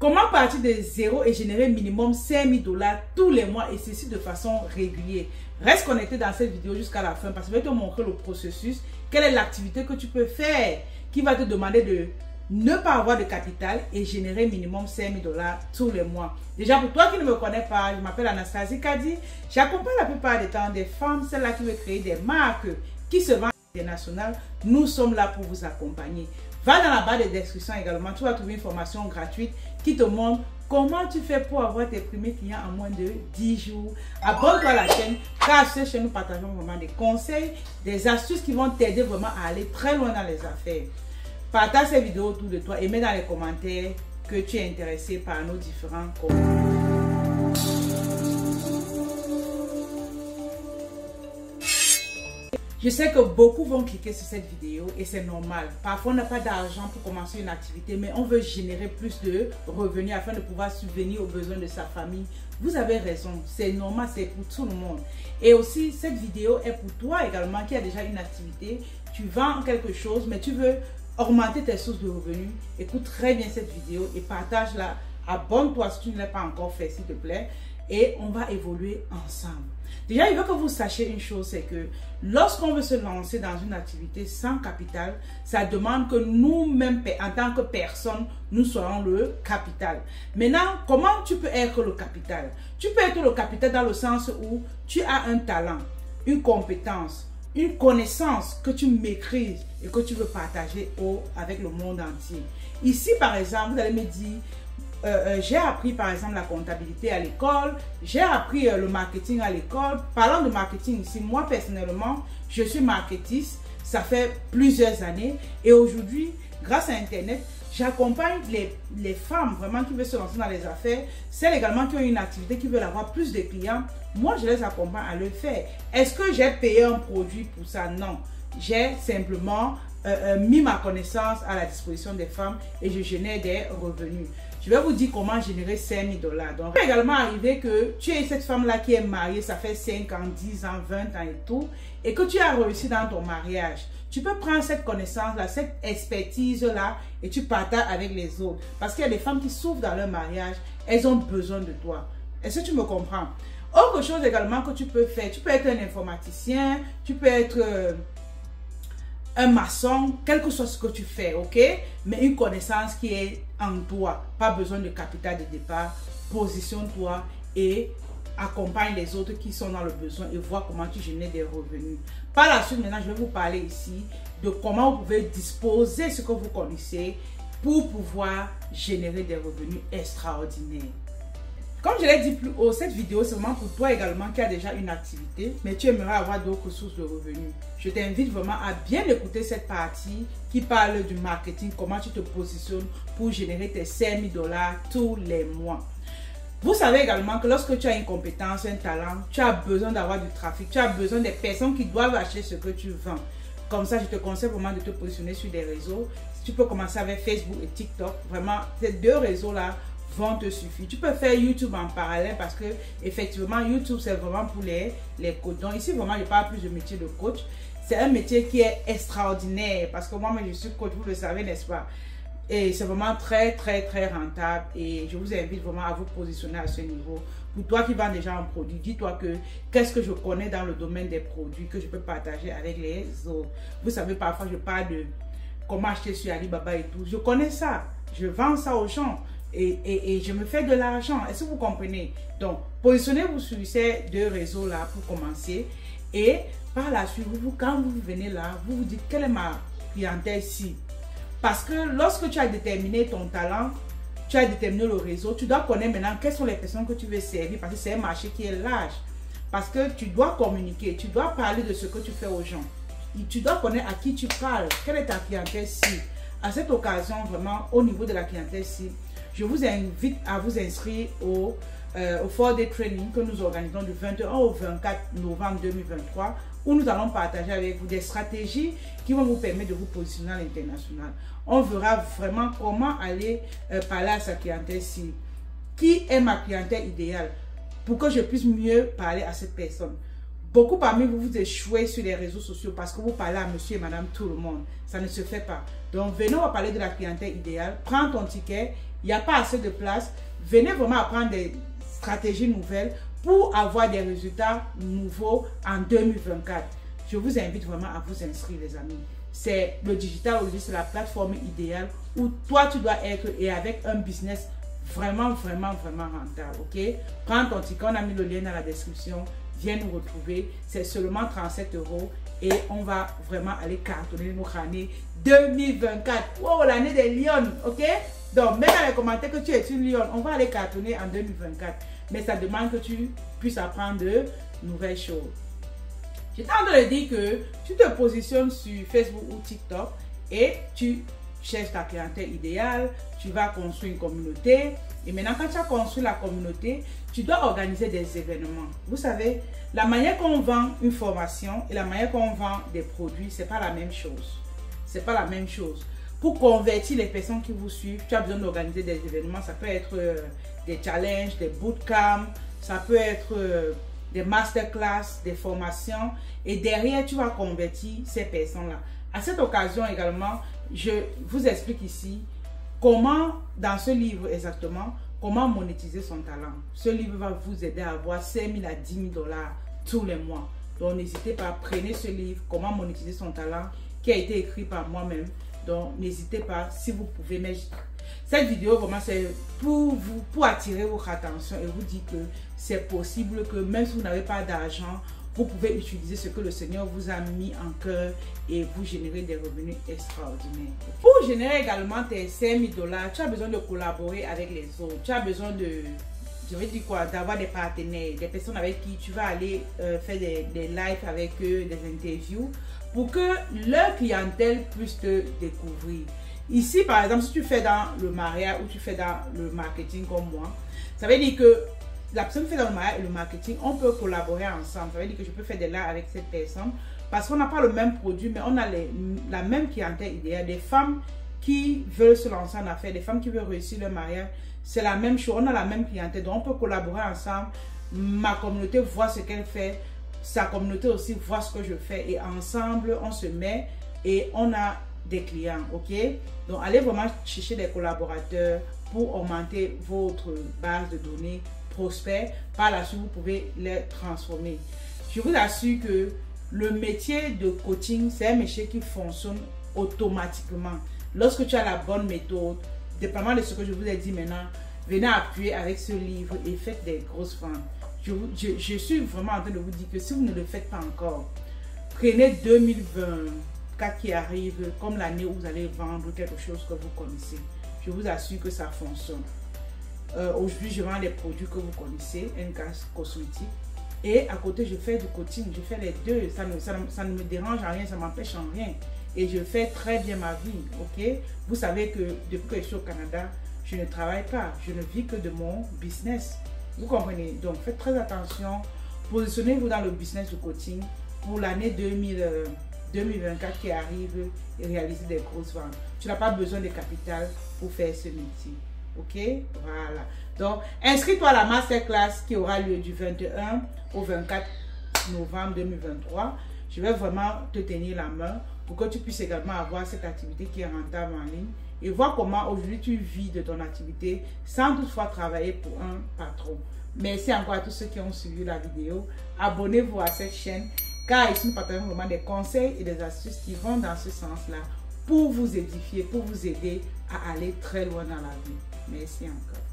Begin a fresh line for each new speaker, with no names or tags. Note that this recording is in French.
Comment partir de zéro et générer minimum 5 000 $ tous les mois et ceci de façon régulière? Reste connecté dans cette vidéo jusqu'à la fin parce que je vais te montrer le processus. Quelle est l'activité que tu peux faire qui va te demander de ne pas avoir de capital et générer minimum 5 000 $ tous les mois. Déjà, pour toi qui ne me connais pas, je m'appelle Anastasie Kadi. J'accompagne la plupart du temps des femmes, celles-là qui veulent créer des marques qui se vendent internationales. Nous sommes là pour vous accompagner. Va dans la barre de description également, tu vas trouver une formation gratuite qui te montre comment tu fais pour avoir tes premiers clients en moins de 10 jours. Abonne-toi à la chaîne, car sur cette chaîne, nous partageons vraiment des conseils, des astuces qui vont t'aider vraiment à aller très loin dans les affaires. Partage cette vidéo autour de toi et mets dans les commentaires que tu es intéressé par nos différents contenus. Je sais que beaucoup vont cliquer sur cette vidéo et c'est normal. Parfois, on n'a pas d'argent pour commencer une activité, mais on veut générer plus de revenus afin de pouvoir subvenir aux besoins de sa famille. Vous avez raison, c'est normal, c'est pour tout le monde. Et aussi, cette vidéo est pour toi également qui a déjà une activité. Tu vends quelque chose, mais tu veux augmenter tes sources de revenus. Écoute très bien cette vidéo et partage-la. Abonne-toi si tu ne l'as pas encore fait, s'il te plaît. Et on va évoluer ensemble. Déjà, il veut que vous sachiez une chose, c'est que lorsqu'on veut se lancer dans une activité sans capital, ça demande que nous-mêmes, en tant que personne, nous soyons le capital. Maintenant, comment tu peux être le capital? Tu peux être le capital dans le sens où tu as un talent, une compétence, une connaissance que tu maîtrises et que tu veux partager avec le monde entier. Ici, par exemple, vous allez me dire, j'ai appris par exemple la comptabilité à l'école, j'ai appris le marketing à l'école. Parlant de marketing ici, moi personnellement, je suis marketiste, ça fait plusieurs années et aujourd'hui, grâce à Internet, j'accompagne les femmes vraiment qui veulent se lancer dans les affaires, celles également qui ont une activité, qui veulent avoir plus de clients. Moi, je les accompagne à le faire. Est-ce que j'ai payé un produit pour ça? Non. J'ai simplement mis ma connaissance à la disposition des femmes et je génère des revenus. Je vais vous dire comment générer 5 000 $. Donc, il peut également arriver que tu es cette femme-là qui est mariée, ça fait 5 ans, 10 ans, 20 ans et tout, et que tu as réussi dans ton mariage. Tu peux prendre cette connaissance-là, cette expertise-là, et tu partages avec les autres. Parce qu'il y a des femmes qui souffrent dans leur mariage, elles ont besoin de toi. Est-ce que tu me comprends? Autre chose également que tu peux faire, tu peux être un informaticien, tu peux être un maçon, quel que soit ce que tu fais, ok? Mais une connaissance qui est en toi, pas besoin de capital de départ, positionne-toi et accompagne les autres qui sont dans le besoin et vois comment tu génères des revenus. Par la suite, maintenant, je vais vous parler ici de comment vous pouvez disposer ce que vous connaissez pour pouvoir générer des revenus extraordinaires. Comme je l'ai dit plus haut, cette vidéo c'est vraiment pour toi également qui a déjà une activité, mais tu aimerais avoir d'autres sources de revenus. Je t'invite vraiment à bien écouter cette partie qui parle du marketing, comment tu te positionnes pour générer tes 5 000 $ tous les mois. Vous savez également que lorsque tu as une compétence, un talent, tu as besoin d'avoir du trafic, tu as besoin des personnes qui doivent acheter ce que tu vends. Comme ça, je te conseille vraiment de te positionner sur des réseaux. Tu peux commencer avec Facebook et TikTok. Vraiment, ces deux réseaux-là vont te suffire. Tu peux faire YouTube en parallèle parce que effectivement YouTube c'est vraiment pour les coachs. Donc ici vraiment je parle plus de métier de coach. C'est un métier qui est extraordinaire parce que moi-même je suis coach, vous le savez n'est-ce pas? Et c'est vraiment très rentable et je vous invite vraiment à vous positionner à ce niveau. Pour toi qui vends déjà un produit, dis-toi que qu'est-ce que je connais dans le domaine des produits que je peux partager avec les autres. Vous savez parfois je parle de comment acheter sur Alibaba et tout. Je connais ça, je vends ça aux gens. Et je me fais de l'argent. Est-ce que vous comprenez? Donc, positionnez-vous sur ces deux réseaux-là pour commencer. Et par la suite, quand vous venez là, vous vous dites quelle est ma clientèle cible. Parce que lorsque tu as déterminé ton talent, tu as déterminé le réseau, tu dois connaître maintenant quelles sont les personnes que tu veux servir. Parce que c'est un marché qui est large. Parce que tu dois communiquer, tu dois parler de ce que tu fais aux gens. Tu dois connaître à qui tu parles, quelle est ta clientèle cible. À cette occasion, vraiment, au niveau de la clientèle cible, je vous invite à vous inscrire au 4-day training que nous organisons du 21 au 24 novembre 2023 où nous allons partager avec vous des stratégies qui vont vous permettre de vous positionner à l'international. On verra vraiment comment aller parler à sa clientèle cible. Qui est ma clientèle idéale pour que je puisse mieux parler à cette personne. Beaucoup parmi vous, vous échouez sur les réseaux sociaux parce que vous parlez à monsieur et madame tout le monde. Ça ne se fait pas. Donc, venez, on va parler de la clientèle idéale. Prends ton ticket. Il n'y a pas assez de place. Venez vraiment apprendre des stratégies nouvelles pour avoir des résultats nouveaux en 2024. Je vous invite vraiment à vous inscrire, les amis. C'est le digital aujourd'hui, c'est la plateforme idéale où toi, tu dois être et avec un business vraiment rentable. Ok? Prends ton ticket. On a mis le lien dans la description. Viens nous retrouver, c'est seulement 37 € et on va vraiment aller cartonner notre année 2024. Oh, l'année des lions, ok? Donc, mets dans les commentaires que tu es une lionne, on va aller cartonner en 2024. Mais ça demande que tu puisses apprendre de nouvelles choses. J'étais en train de dire que tu te positionnes sur Facebook ou TikTok et tu cherches ta clientèle idéale, tu vas construire une communauté. Et maintenant, quand tu as construit la communauté, tu dois organiser des événements. Vous savez, la manière qu'on vend une formation et la manière qu'on vend des produits, ce n'est pas la même chose. C'est pas la même chose. Pour convertir les personnes qui vous suivent, tu as besoin d'organiser des événements. Ça peut être des challenges, des bootcamps, ça peut être des masterclass, des formations. Et derrière, tu vas convertir ces personnes-là. À cette occasion également, je vous explique ici comment, dans ce livre exactement, comment monétiser son talent. Ce livre va vous aider à avoir 5 000 à 10 000 $ tous les mois. Donc, n'hésitez pas, prenez ce livre, comment monétiser son talent, qui a été écrit par moi-même. Donc, n'hésitez pas, si vous pouvez. Mais cette vidéo, vraiment, c'est pour vous, pour attirer votre attention et vous dire que c'est possible que même si vous n'avez pas d'argent, vous pouvez utiliser ce que le Seigneur vous a mis en cœur et vous générer des revenus extraordinaires. Pour générer également tes 5 000 $, tu as besoin de collaborer avec les autres. Tu as besoin de, je vais dire quoi, d'avoir des partenaires, des personnes avec qui tu vas aller faire des lives avec eux, des interviews, pour que leur clientèle puisse te découvrir. Ici, par exemple, si tu fais dans le mariage ou tu fais dans le marketing comme moi, ça veut dire que la personne qui fait dans le mariage et le marketing, on peut collaborer ensemble. Ça veut dire que je peux faire des lives avec cette personne parce qu'on n'a pas le même produit, mais on a la même clientèle idéale. Des femmes qui veulent se lancer en affaires, des femmes qui veulent réussir leur mariage, c'est la même chose. On a la même clientèle, donc on peut collaborer ensemble. Ma communauté voit ce qu'elle fait, sa communauté aussi voit ce que je fais et ensemble, on se met et on a des clients, ok? Donc, allez vraiment chercher des collaborateurs pour augmenter votre base de données prospère. Par la suite, vous pouvez les transformer. Je vous assure que le métier de coaching, c'est un métier qui fonctionne automatiquement. Lorsque tu as la bonne méthode, dépendamment de ce que je vous ai dit maintenant, venez appuyer avec ce livre et faites des grosses ventes. Je suis vraiment en train de vous dire que si vous ne le faites pas encore, prenez 2024 qui arrive comme l'année où vous allez vendre quelque chose que vous connaissez. Je vous assure que ça fonctionne. Aujourd'hui, je vends les produits que vous connaissez, un gaz cosmétique. Et à côté, je fais du coaching. Je fais les deux. Ça ne me dérange en rien, ça ne m'empêche en rien. Et je fais très bien ma vie, ok? Vous savez que depuis que je suis au Canada, je ne travaille pas. Je ne vis que de mon business. Vous comprenez? Donc, faites très attention. Positionnez-vous dans le business du coaching pour l'année 2024 qui arrive et réaliser des grosses ventes. Tu n'as pas besoin de capital pour faire ce métier. Ok, voilà. Donc, inscris-toi à la masterclass qui aura lieu du 21 au 24 novembre 2023. Je vais vraiment te tenir la main pour que tu puisses également avoir cette activité qui est rentable en ligne et voir comment aujourd'hui tu vis de ton activité sans toutefois travailler pour un patron. Merci encore à tous ceux qui ont suivi la vidéo. Abonnez-vous à cette chaîne car ici nous partageons vraiment des conseils et des astuces qui vont dans ce sens-là pour vous édifier, pour vous aider à aller très loin dans la vie. Merci encore.